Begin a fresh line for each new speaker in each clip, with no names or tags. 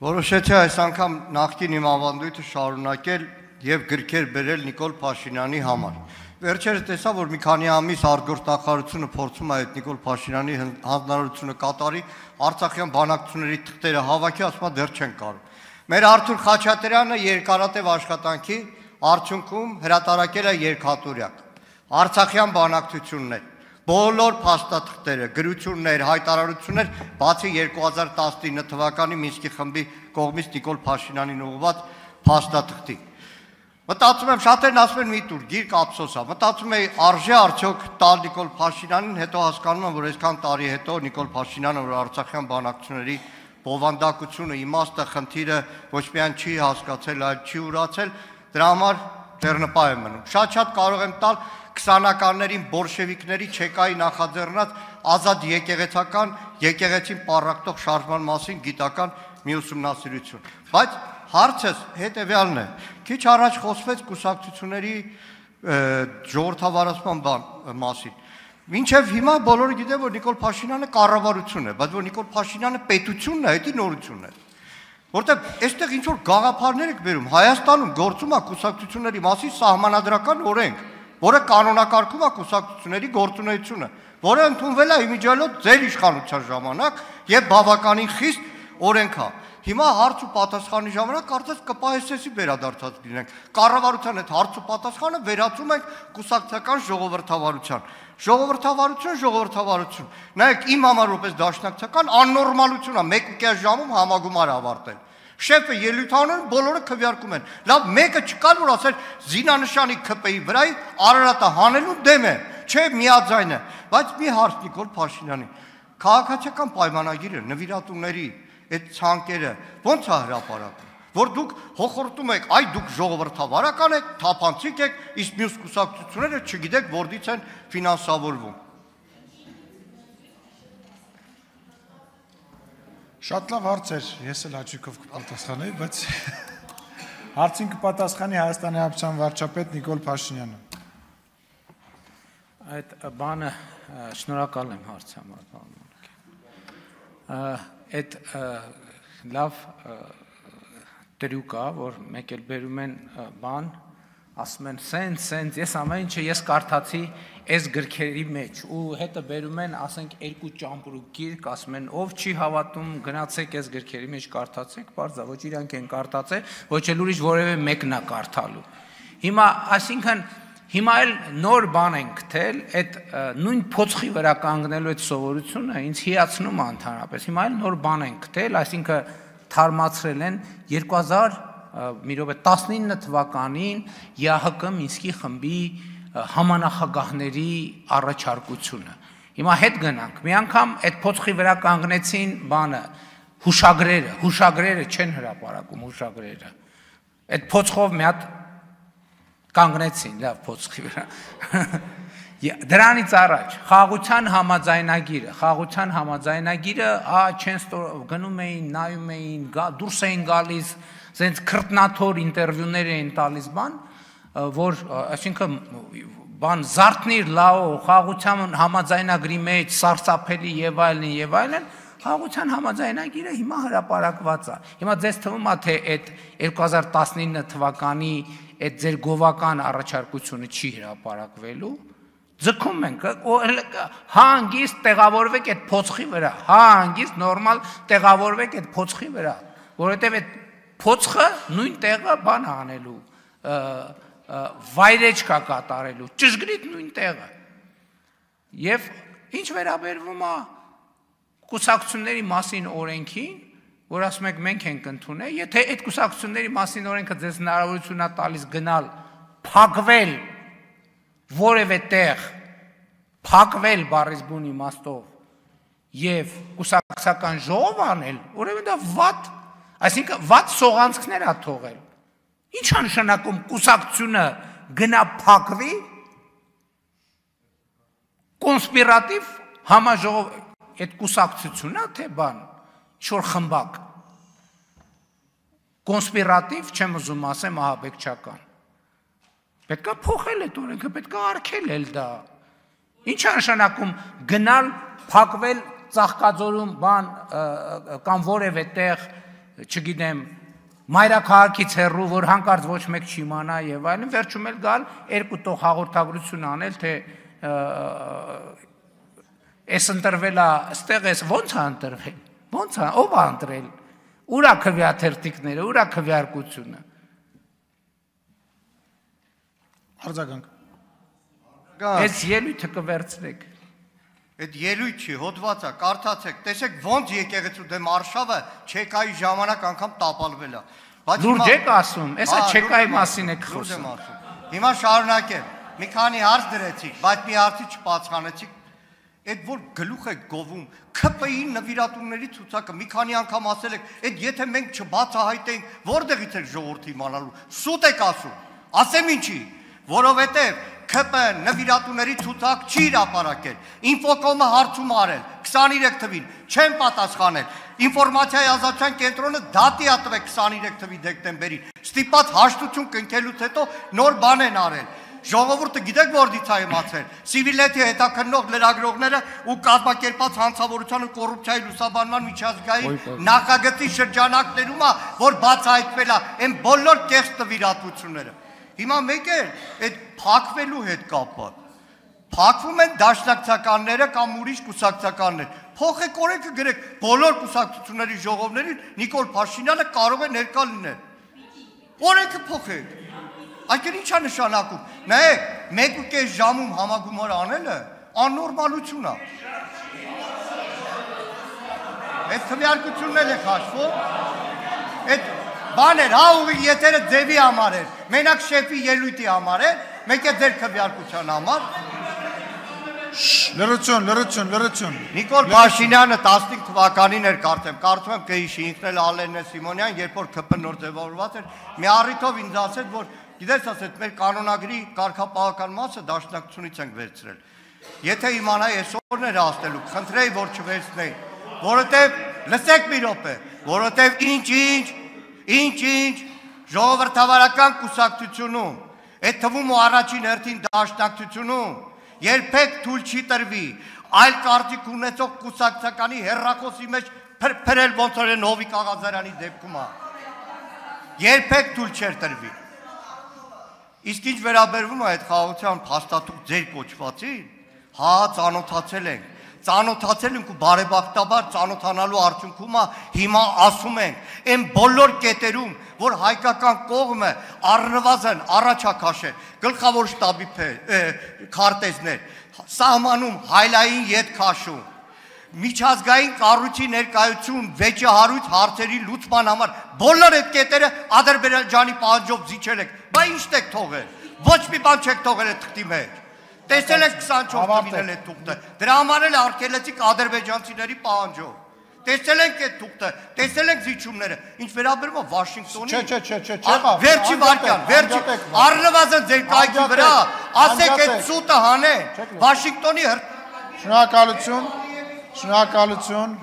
Որոշեցի այս անգամ նախկին իմ ավանդույթը շարունակել եւ գրքեր բերել Նիկոլ Փաշինյանի համար։ Վերջերս տեսա, որ մի քանի ամիս արտգործնախարարությունը փորձում է այդ Նիկոլ Փաշինյանի հանձնարարությունը կատարի, Արցախյան բանակցությունների թղթերը հավաքի, ասում է դեռ չեն կարող։ Մեր Արթուր Խաչատրյանը երկարատև աշխատանքի արդյունքում հրատարակել է երկհատորյակ Արցախյան բանակցություններ, բոլոր փաստաթղթերը, գրություններ, հայտարարություններ, բացի 2019 թվականի Մինսկի խմբի կողմից Նիկոլ Փաշինյանին ուղղված փաստաթղթի։ Մտածում եմ, շատերն ասում են մի տուր, գիրք ափսոս է, մտածում եմ արժե արդյոք տալ Նիկոլ Փաշինյանին, հետո հասկանում եմ, որ այսքան տարի հետո Նիկոլ Փաշինյանը, որ Արցախյան բանակցությունների բովանդակությունը, իմաստը, խնդիրը ոչ միայն չի հասկացել, այլ չի ուրացել, դրա համար ձեռնպահ եմ մնում։ Շատ կարող եմ տալ 20-ականներին բոլշևիկների չեկայի նախաձեռնած ազատ եկեղեցական, եկեղեցին պառակտող շարժման մասին գիտական մի ուսումնասիրություն։ Բայց հարցս հետևյալն է. քիչ առաջ խոսվեց կուսակցությունների ժողովրդավարացման մասին։ Մինչև հիմա բոլորը գիտեն, որ Նիկոլ Փաշինյանը կառավարություն է, բայց որ Նիկոլ Փաշինյանը պետությունն է, դա նորություն է։ Որտեղ այստեղ ինչ որ գաղափարներ եք բերում, Հայաստանում գործում է կուսակցությունների մասին սահմանադրական օրենք, որը կանոնակարգում է կուսակցությունների գործունեությունը, որը ընդունվել է իմիջիայլոց ձեր իշխանության ժամանակ եւ բավականին խիստ օրենք է։ Հիմա հարց ու պատասխանի ժամանակ կարծես ԿՊՍՍ-ի վերադարձած լինենք։ Կառավարության այդ հարց ու պատասխանը վերածում ենք կուսակցական ժողովրդավարության։ Ժողովրդավարություն։ Նայեք, իմ համար որպես դաշնակցական աննորմալություն է 1.5 ժամում համագումար ավարտել։ Շեֆը ելույթ անում, բոլորը քվեարկում են։ Լավ, մեկը չկար, որ ասել զինանշանի ԿՊ-ի վրայի Արարատը հանելու դեմ է, չէ, միաձայն է։ Բայց մի հարց Նիկոլ Փաշինյանի, քաղաքացիական պայմանագիրը, նվիրատուների այդ ցանկերը ո՞նց է հրապարակվում, որ դուք հոխորտում եք, այ դուք ժողովրդավարական եք, թափանցիկ եք, իսկ մյուս կուսակցությունները չգիտեք որտից են ֆինանսավորվում։
Շատ լավ հարց էր, ես էլ հաճույքով կպատասխանեի, բայց հարցին կպատասխանի Հայաստանի Հանրապետության վարչապետ Նիկոլ Փաշինյանը։
Այդ բանը շնորհակալ եմ հարցի համար, այդ լավ տրյուկ է, որ մեկ էլ բերում են բան, ասում են սենց, ես ամեն ինչը ես կարդացի այս գրքերի մեջ ու հետը բերում են, ասենք 2 ճամպրուկ գիրք, ասում են ով չի հավատում, գնացեք այս գրքերի մեջ կարդացեք, բարձա, ոչ իրանք են կարդացել, ոչ էլ ուրիշ որևէ մեկն է կարդալու։ Հիմա, այսինքն հիմա էլ նոր բան են գտել, այդ նույն փոცხի վրա կանգնելու այդ սովորությունը ինձ հիացնում է ընդհանրապես։ Հիմա էլ նոր բան են գտել, այսինքն թարմացրել են 2019 թվականին ԵԱՀԿ Մինսկի խմբի համանախագահների առաջարկությունը։ Հիմա հետ գնանք, մի անգամ այդ փոცხի վրա կանգնեցին բանը, հուշագրերը չեն հրապարակում, հուշագրերը։ Այդ փոცხով մի հատ կանգնեցին, լավ փոცხի վրա։ Դրանից առաջ խաղաղության համաձայնագիրը, չեն գնում էին, նայում էին, դուրս էին գալիս, ասենց քրտնաթոր ինտերվյուներ էին տալիս բան, որ այսինքն բան զարթնիր լաո, խաղաղության համաձայնագրի մեջ սարսափելի եւ այլն, խաղաղության համաձայնագիրը հիմա հրապարակված է։ Հիմա ձեզ թվում է թե այդ 2019 թվականի այդ ձեր գովական առաջարկությունը չի հրապարակվելու, ձգում ենք, հանգիստ տեղավորվեք այդ փոცხի վրա, հանգիստ նորմալ տեղավորվեք այդ փոცხի վրա, որովհետև այդ փոცხը նույն տեղը բան անելու, վայրեջք է կատարելու, ճշգրիտ նույն տեղը։ Եվ ինչ վերաբերվում է կուսակցությունների մասին օրենքին, որ ասում եք մենք ենք ընդունել, եթե այդ կուսակցությունների մասին օրենքը ձեզ հնարավորություն է տալիս գնալ, փակվել որևէ տեղ, փակվել բառից բուն իմաստով եւ կուսակցական ժողով անել, ուրեմն դա վատ, այսինքն վատ սողանցքներ է թողել։ Ինչ է նշանակում կուսակցությունը գնա փակվի, կոնսպիրատիվ համաժողով, այդ կուսակցությունն է թե բան, ինչ-որ խմբակ, կոնսպիրատիվ, չեմ ուզում ասեմ, ահաբեկչական։ Պետք է փոխել այդ օրենքը, պետք է արգելել դա։ Ինչ է նշանակում գնալ, փակվել Ծաղկաձորում բան կամ որևէ տեղ չգիտեմ, մայրաքաղաքից հեռու, որ հանկարծ ոչ մեկ չիմանա եւ այլն, վերջում էլ գալ երկու տող հաղորդագրություն անել, թե այս ընտրվելա, ստեղ էս ո՞նց է ընտրվել, ո՞նց է, ով է ընտրել, ուր է քվեաթերթիկները, ուր է քվեարկությունը։
Արձագանք։
Այս ելույթը կվերցնեք։
Այդ ելույթ չի, հոդվածը, կարդացեք, տեսեք ոնց եկեղեցու դեմ արշավը չեկայի ժամանակ անգամ տապալվել է։
Լուրջ եք ասում, էսա չեկայի մասին եք խոսում։
Հիմա շարունակեմ, մի քանի հարց դրեցիք, բայց մի հարցի չպատասխանեցիք։ Այդ որ գլուխ եք գովում, ՔՊԻ-ի նվիրատուների ցուցակը մի քանի անգամ ասել եք, այդ եթե մենք չբացահայտենք, որտեղից է ժողովուրդը իմանալու։ Սուտ եք ասում, ասեմ ինչի, որովհետև ՔՊ նվիրատուների ցուցակ չի հրապարակել, Ինֆոկոմը հարցում արել, 23 թվին, չեն պատասխանել, ինֆորմացիայի ազատության կենտրոնը դատի է տվել 23 թվի դեկտեմբերին, ստիպած հաշտություն կնքելուց հետո նոր բան են արել, ժողովուրդը գիտեք որտից է իմացել, Սիվիլեթի հետաքննող լրագրողները ու կազմակերպած հանցավորության ու կոռուպցիայի լուսաբանման միջազգային նախագծի շրջանակներում է, որ բացահայտվել է այն բոլոր կեղծ նվիրատվությունները։ Հիմա մեկ է այդ փակվելու հետ կապը։ Փակվում են դաշնակցականները կամ ուրիշ կուսակցականներ։ Փոխեք օրենքը գրեք բոլոր կուսակցությունների ժողովներին Նիկոլ Փաշինյանը կարող է ներկա լինել։ Օրենքը փոխեք։ Այդ ինչ է նշանակում։ Նայեք, 1.5 ժամում համագումար անելը աննորմալություն է։ Այդ քվեարկությունն էլ է քաշվում։ Այդ բաներ, հա ուղի եթերը ձևի համար էր, մենակ շեֆի ելույթի համար էր, մեկ է ձեր քվեարկության համար։
Լրություն։
Նիկոլ Փաշինյանը 15 թվականին էր կարծում եմ կհիշի, ինքն էլ Ալենե Սիմոնյան, երբ որ ՔՊ նոր ձևավորված էր, մի առիթով ինձ ասեց, որ գիտես ասեց, մեր կանոնագրի կարգապահական մասը դաշնակցությունից ենք վերցրել։ Եթե իմանայի այսօրն էր ասնելու, խնդրեի, որ չվերցնեի, որովհետև լսեք մի րոպե, որովհետև ինչ ժողովրդավարական կուսակցությունում, այդ թվում ու առաջին հերթին դաշնակցությունում երբեք թույլ չի տրվի այլ կարծիք ունեցող կուսակցականի հեռախոսի մեջ փրփրել ոնց որ Նովիկ Աղազարյանի դեպքում է։ Երբեք թույլ չէր տրվի։ Իսկ ինչ վերաբերվում է այդ խաղաղության փաստաթուղթ ձեր կոչվածին, հա ծանոթացել ենք ու բարեբախտաբար ծանոթանալու արդյունքում հիմա ասում ենք այն բոլոր կետերում, որ հայկական կողմը առնվազն առաջ է քաշել գլխավոր շտաբի քարտեզներ, սահմանում հայլային ետ քաշում, միջազգային կառույցի ներկայություն վեճահարույց հարցերի լուծման համար բոլոր այդ կետերը Ադրբեջանի պահանջով զիջել եք, բա ինչ եք թողել, ոչ մի բան չեք թողել այդ թղթի մեջ։ Տեսել եք 24 թվին էլ այդ թուղթը, դրա համար էլ արգելեցիք ադրբեջանցիների պահանջով։ Տեսել ենք այդ թուղթը, տեսել ենք զիջումները, ինչ վերաբերում է Վաշինգտոնի։ Վերջի վարքյան, վերջի առնվազն ձեր կայքի վրա, ասեք այդ սուտը հանեն, Վաշինգտոնի
Շնորհակալություն։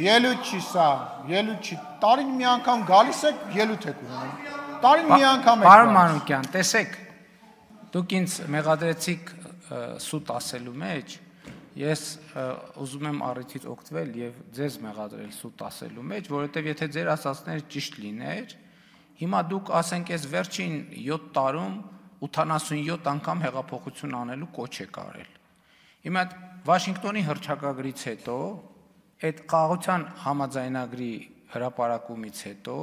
Ելույթ չի սա, ելույթ չի։ Տարին մի անգամ գալիս եք, ելույթ եք ունենում։ Տարին մի անգամ եք։
Պարոն Մանուկյան, տեսեք, դուք ինձ մեղադրեցիք սուտ ասելու մեջ, ես ուզում եմ առիթից օգտվել եւ ձեզ մեղադրել սուտ ասելու մեջ, որովհետեւ եթե ձեր ասածները ճիշտ լիներ, հիմա դուք ասենք այս վերջին 7 տարում 87 անգամ հեղափոխություն անելու կոչ եք արել։ Հիմա Վաշինգտոնի հռչակագրից հետո, այդ խաղաղության համաձայնագրի հրապարակումից հետո,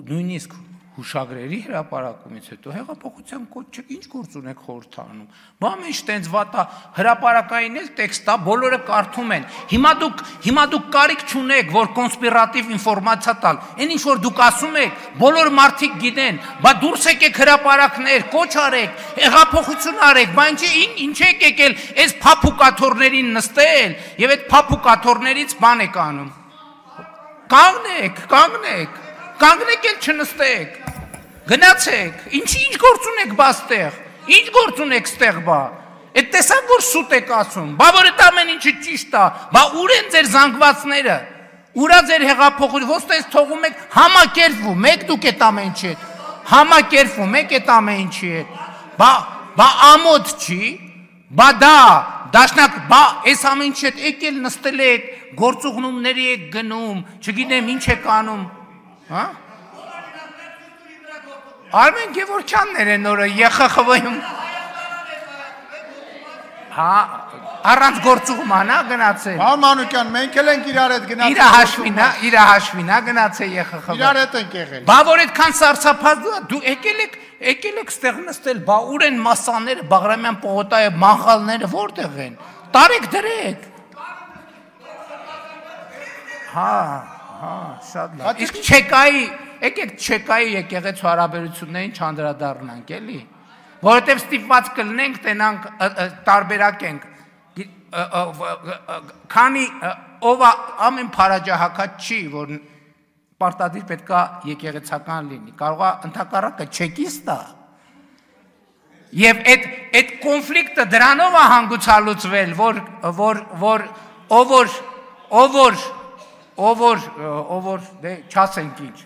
նույնիսկ հուշագրերի հրապարակումից հետո հեղափոխության կոչեք ինչ գործ ունեք խորհրդանում։ Բա ինչ տենց վատա հրապարակային էլ տեքստա բոլորը կարդում են։ Հիմա դուք կարիք չունեք, որ կոնսպիրատիվ ինֆորմացիա տալ։ Այն ինչ որ դուք ասում եք, բոլոր մարդիկ գիտեն, բա դուրս եկեք հրապարակներ, կոչ արեք, հեղափոխություն արեք, բա ինչ եք եկել այս փափուկաթորներին նստել եւ այդ փափուկաթորներից բան եք անում։ Կանգնեք էլ չնստեք, գնացեք, ինչ գործ ունեք բա ստեղ, ինչ գործ ունեք ստեղ բա, այդ տեսակ որ սուտ եք ասում, բա որ այդ ամեն ինչը ճիշտ է, բա ուր են ձեր զանգվածները, ուրա ձեր հեղափոխությունը, ոնց տես թողում եք, համակերպվում եք դուք այդ ամեն ինչի հետ, համակերպվում եք այդ ամեն ինչի հետ, բա ամոթ չի, բա դա դաշնակ, բա այս ամեն ինչ հետ եկել նստել եք, գործուղնումների եք գնում, չգիտեմ ինչ եք անում, հա? Արմեն Գևորգյաններ են օրը ԵԽԽՎ-ում։ Հա, առանց գործուղման, հա, գնացել։
Հա Մանուկյան, մենք էլ ենք իրար հետ գնացել։
Իր հաշվին, հա, գնացել ԵԽԽՎ։
Իրար հետ ենք եղել։
Բա որ այդքան սարսափած դու եկել եք ստեղ նստել, բա ուր են մասաները, Բաղրամյան պողոտայը, մանխալները որտեղ են։ Տարեք դրեք։ Հա, շատ լավ։ Իսկ չեկայի, եկեք չեկայի եկեղեցու հարաբերություններին չանդրադառնանք, էլի։ Որովհետև ստիպված կլինենք, տենանք տարբերակենք։ Քանի ով ամեն փարաջահակած չի, որ պարտադիր պետքա եկեղեցական լինի, կարող է ընդհակառակը չեկիստա։ Եվ այդ կոնֆլիկտը դրանով է հանգուցալուծվել, որ դե չասենք ինչ։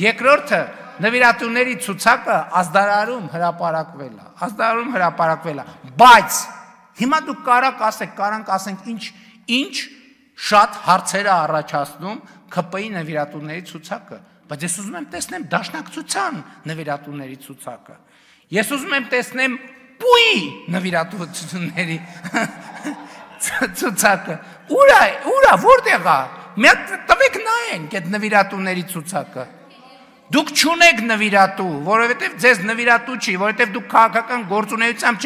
Երկրորդը նվիրատուների ցուցակը ազդարարում հրապարակվել է, բայց հիմա դուք կարանք ասենք ինչ շատ հարցեր է առաջացնում ՔՊ-ի նվիրատուների ցուցակը, բայց ես ուզում եմ տեսնեմ դաշնակցության նվիրատուների ցուցակը։ Ես ուզում եմ տեսնեմ ՊՈՒ-ի նվիրատուությունների ցուցակը։ Ուրա, որտեղ է։ Մի տվեք նայենք այդ նվիրատուների ցուցակը։ Դուք չունեք նվիրատու, որովհետև ձեզ նվիրատու չի, որովհետև դուք քաղաքական գործունեությամբ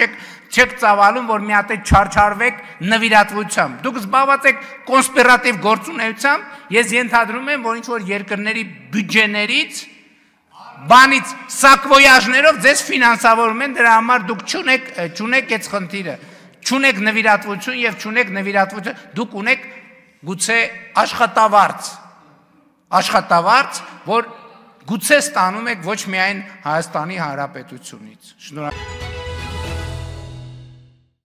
չեք ծավալում, որ մի հատ չարչարվեք նվիրատվությամբ։ Դուք զբաղված եք կոնսպիրատիվ գործունեությամբ, ես ենթադրում եմ, որ ինչ-որ երկրների բյուջեներից, բանից, սակվոյաժներով ձեզ ֆինանսավորում են, դրա համար դուք չունեք այդ խնդիրը, չունեք նվիրատվություն և չունեք նվիրատվություն, դուք ունեք գուցե աշխատավարձ, որ գուցե ստանում եք ոչ միայն Հայաստանի Հանրապետությունից։ Շնորհակալ